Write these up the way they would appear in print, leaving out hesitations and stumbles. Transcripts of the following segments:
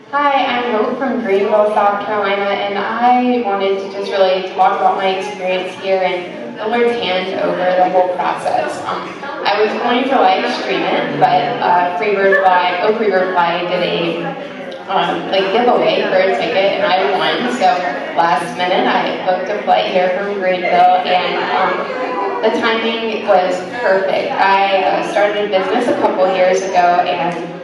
Hi, I'm Hope from Greenville, South Carolina, and I wanted to just really talk about my experience here and the Lord's hand over the whole process. I was going to live stream it, but Freebird Fly did a giveaway for a ticket, and I won. So last minute, I booked a flight here from Greenville, and the timing was perfect. I started a business a couple years ago, and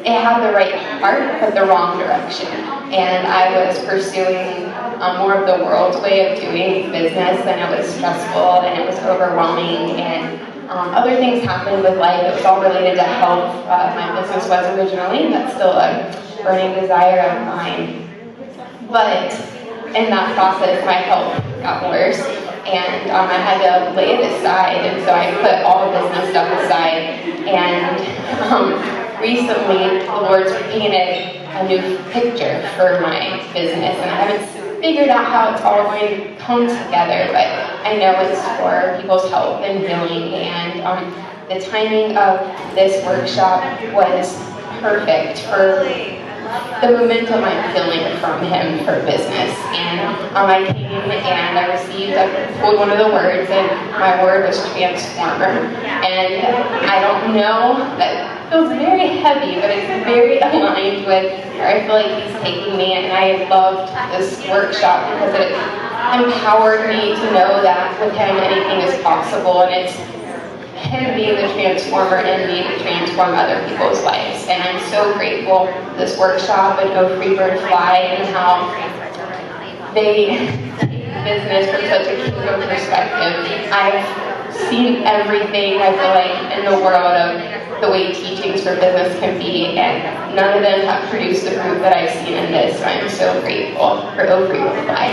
it had the right heart, but the wrong direction. And I was pursuing more of the world's way of doing business, and it was stressful, and it was overwhelming, and other things happened with life. It was all related to health. My business was originally, and that's still a burning desire of mine. But in that process, my health got worse, and I had to lay it aside, and so I put all the business stuff aside, and recently the Lord's painted a new picture for my business, and I haven't figured out how it's all going to come together, but I know it's for people's health and healing, and the timing of this workshop was perfect for the momentum I'm feeling from Him for business. And I came and I pulled one of the words, and my word was transformer. And I don't know, that feels very heavy, but it's very aligned with where I feel like He's taking me. And I loved this workshop because it empowered me to know that with Him anything is possible, and it's Him being the transformer in me to transform other people's lives. And I'm so grateful for this workshop and Oh Freebird Fly and how they take business from such a kingdom perspective. I've seen everything, I feel like, in the world of the way teachings for business can be, and none of them have produced the fruit that I've seen in this. So I'm so grateful for Oh Freebird Fly.